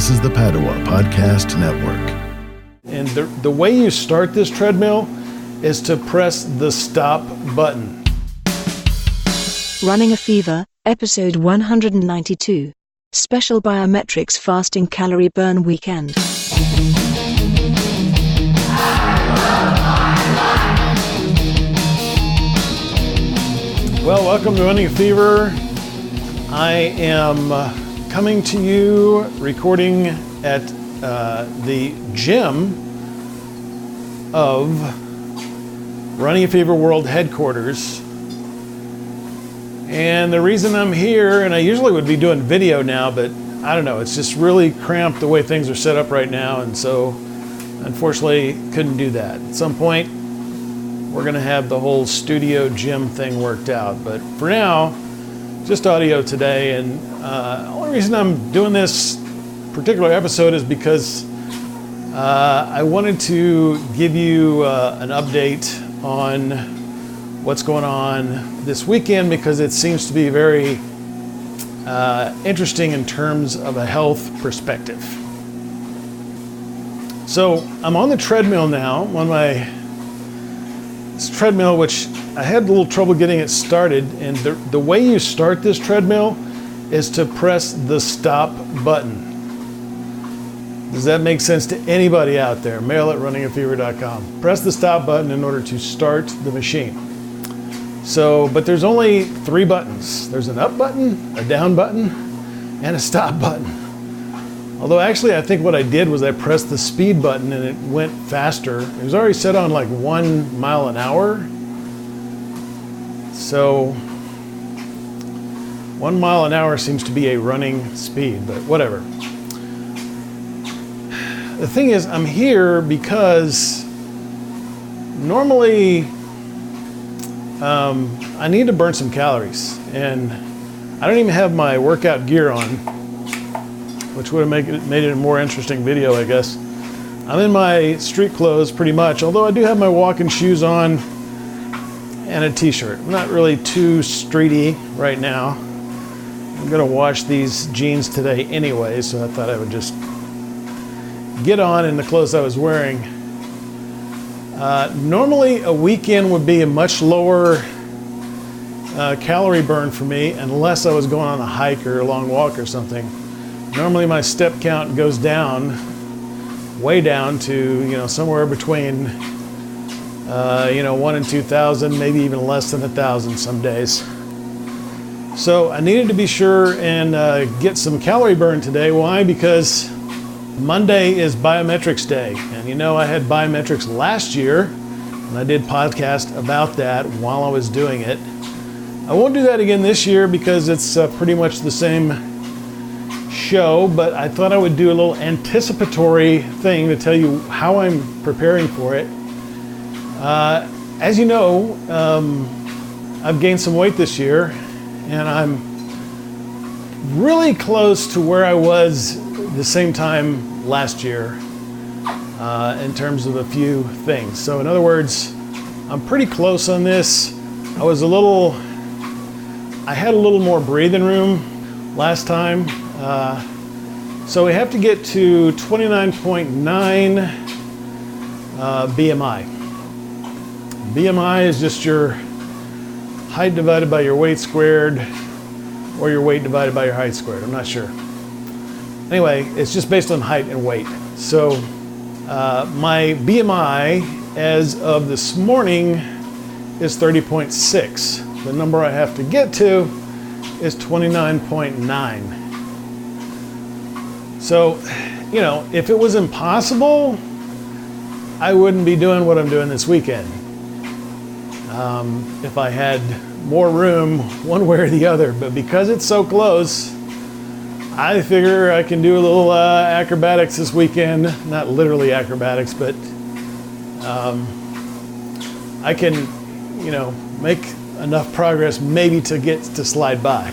This is the Padua Podcast Network. And the way you start this treadmill is to press the stop button. Running a Fever, episode 192. Special Biometrics Fasting Calorie Burn Weekend. Well, welcome to Running a Fever. I am coming to you recording at the gym of Running a Fever World Headquarters. And the reason I'm here, and I usually would be doing video now, but I don't know, it's just really cramped the way things are set up right now, and so unfortunately couldn't do that. At some point, we're gonna have the whole studio gym thing worked out, but for now, just audio today. And the only reason I'm doing this particular episode is because I wanted to give you an update on what's going on this weekend, because it seems to be very interesting in terms of a health perspective. So I'm on the treadmill now. I'm on this treadmill, which I had a little trouble getting it started, and the way you start this treadmill is to press the stop button. Does that make sense to anybody out there? mail@runningafever.com. Press the stop button in order to start the machine. So, but there's only 3 buttons. There's an up button, a down button, and a stop button. Although actually I think what I did was I pressed the speed button and it went faster. It was already set on like 1 mile an hour. So 1 mile an hour seems to be a running speed, but whatever. The thing is, I'm here because normally I need to burn some calories, and I don't even have my workout gear on, which would have made it a more interesting video, I guess. I'm in my street clothes pretty much, although I do have my walking shoes on and a t-shirt. I'm not really too streety right now. I'm gonna wash these jeans today anyway, so I thought I would just get on in the clothes I was wearing. Normally a weekend would be a much lower calorie burn for me, unless I was going on a hike or a long walk or something. Normally my step count goes down, way down to, somewhere between 1 and 2,000, maybe even less than 1,000 some days. So I needed to be sure and get some calorie burn today. Why? Because Monday is Biometrics Day, and I had Biometrics last year, and I did podcast about that while I was doing it. I won't do that again this year because it's pretty much the same show, but I thought I would do a little anticipatory thing to tell you how I'm preparing for it. As you know, I've gained some weight this year, and I'm really close to where I was the same time last year in terms of a few things. So in other words, I'm pretty close on this. I had a little more breathing room last time. So we have to get to 29.9 BMI. BMI is just your height divided by your weight squared, or your weight divided by your height squared. I'm not sure. Anyway, it's just based on height and weight. So my BMI as of this morning is 30.6. The number I have to get to is 29.9. So, if it was impossible, I wouldn't be doing what I'm doing this weekend. If I had more room one way or the other, but because it's so close, I figure I can do a little acrobatics this weekend. Not literally acrobatics, but I can, make enough progress maybe to get to slide by.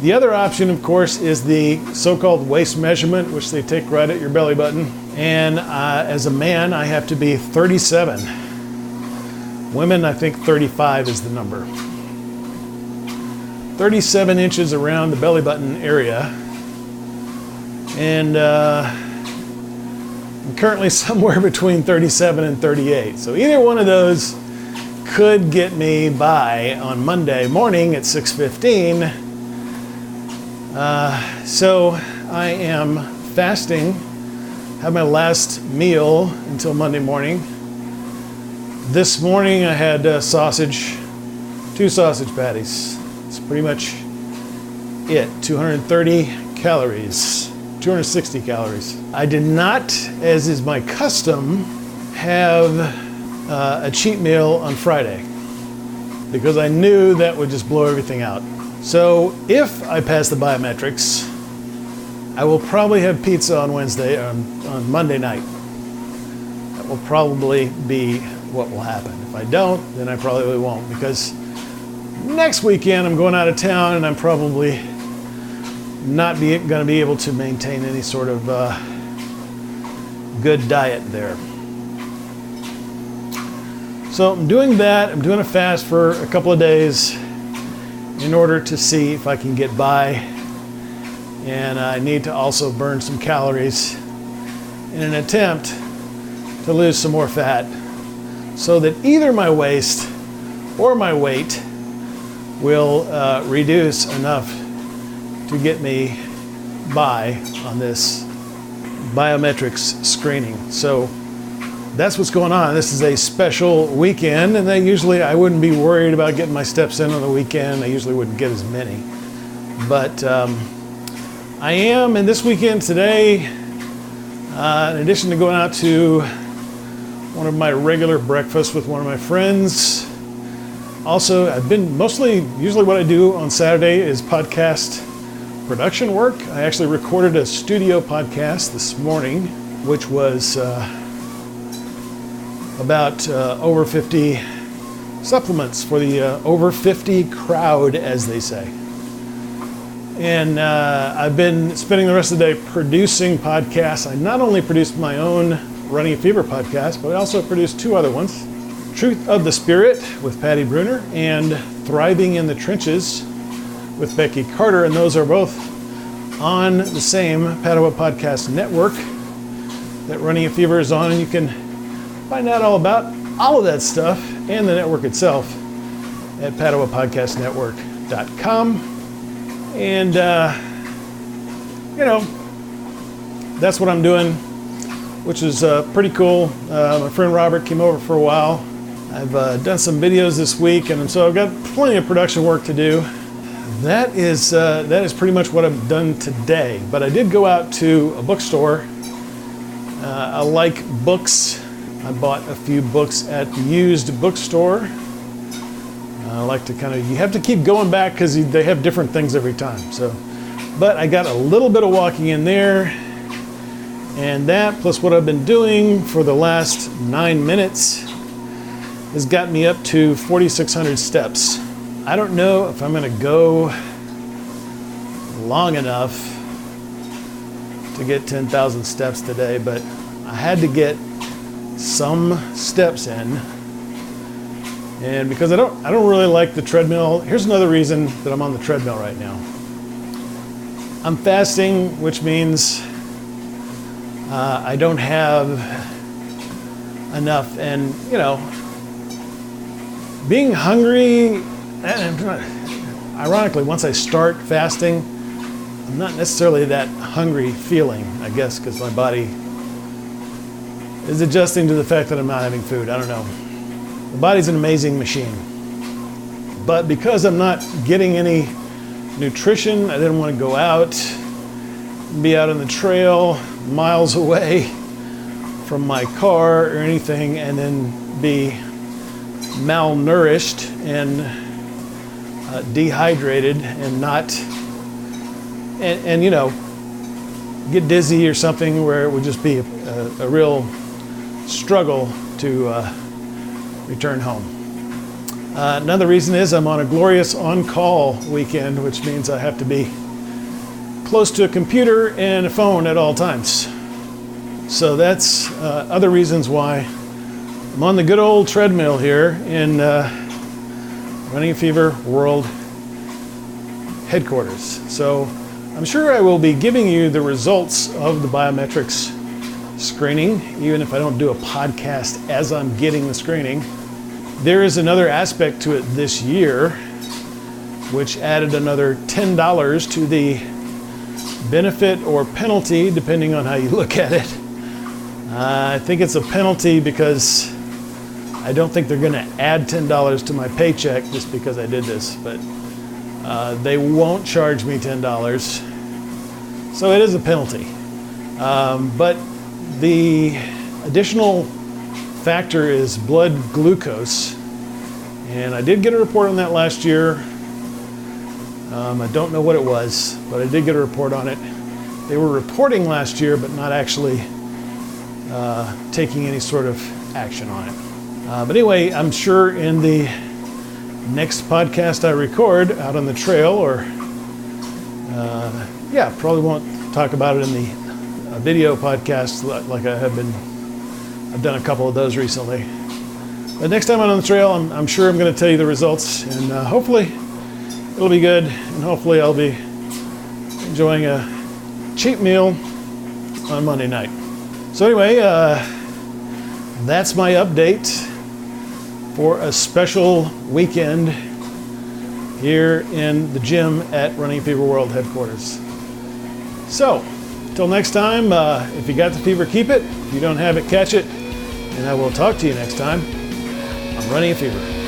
The other option, of course, is the so-called waist measurement, which they take right at your belly button. And as a man, I have to be 37. Women, I think 35 is the number. 37 inches around the belly button area. And I'm currently somewhere between 37 and 38. So either one of those could get me by on Monday morning at 6:15. So I am fasting, have my last meal until Monday morning. This morning I had sausage, 2 sausage patties. It's pretty much it, 230 calories, 260 calories. I did not, as is my custom, have a cheat meal on Friday because I knew that would just blow everything out. So if I pass the biometrics, I will probably have pizza on on Monday night. That will probably be what will happen. If I don't, then I probably won't, because next weekend I'm going out of town and I'm probably not going to be able to maintain any sort of good diet there. So I'm doing that. I'm doing a fast for a couple of days in order to see if I can get by. And I need to also burn some calories in an attempt to lose some more fat so that either my waist or my weight will reduce enough to get me by on this biometrics screening. So that's what's going on. This is a special weekend, and I wouldn't be worried about getting my steps in on the weekend. I usually wouldn't get as many. But I am, and this weekend today, in addition to going out to one of my regular breakfasts with one of my friends, also I've been usually what I do on Saturday is podcast production work. I actually recorded a studio podcast this morning, which was about over 50 supplements for the over 50 crowd, as they say. And I've been spending the rest of the day producing podcasts. I not only produced my own Running a Fever podcast, but I also produced 2 other ones. Truth of the Spirit with Patty Bruner and Thriving in the Trenches with Becky Carter. And those are both on the same Padua Podcast Network that Running a Fever is on. And you can find out all about all of that stuff and the network itself at PaduaPodcastNetwork.com. And, that's what I'm doing, which is pretty cool. My friend Robert came over for a while. I've done some videos this week, and so I've got plenty of production work to do. That is pretty much what I've done today. But I did go out to a bookstore. I like books. I bought a few books at the used bookstore. I like to you have to keep going back because they have different things every time. So, but I got a little bit of walking in there, and that plus what I've been doing for the last 9 minutes has got me up to 4,600 steps. I don't know if I'm going to go long enough to get 10,000 steps today, but I had to get some steps in. And because I don't really like the treadmill. Here's another reason that I'm on the treadmill right now. I'm fasting, which means I don't have enough. And being hungry, ironically, once I start fasting, I'm not necessarily that hungry feeling, I guess, because my body is adjusting to the fact that I'm not having food. I don't know. The body's an amazing machine. But because I'm not getting any nutrition, I didn't want to go out, be out on the trail, miles away from my car or anything, and then be malnourished and dehydrated and not, get dizzy or something where it would just be a real struggle to return home. Another reason is I'm on a glorious on-call weekend, which means I have to be close to a computer and a phone at all times. So that's other reasons why I'm on the good old treadmill here in Running a Fever World Headquarters. So I'm sure I will be giving you the results of the biometrics screening, even if I don't do a podcast as I'm getting the screening. There is another aspect to it this year, which added another $10 to the benefit or penalty, depending on how you look at it. I think it's a penalty because I don't think they're going to add $10 to my paycheck just because I did this, but they won't charge me $10. So it is a penalty. But the additional factor is blood glucose. And I did get a report on that last year. I don't know what it was, but I did get a report on it. They were reporting last year, but not actually taking any sort of action on it. But anyway, I'm sure in the next podcast I record out on the trail, or probably won't talk about it in the video podcast like I have been. I've done a couple of those recently. But next time I'm on the trail, I'm sure I'm going to tell you the results, and hopefully it'll be good, and hopefully I'll be enjoying a cheap meal on Monday night. So anyway, that's my update for a special weekend here in the gym at Running Fever World headquarters. So, till next time, if you got the fever, keep it. If you don't have it, catch it. And I will talk to you next time on Running Fever.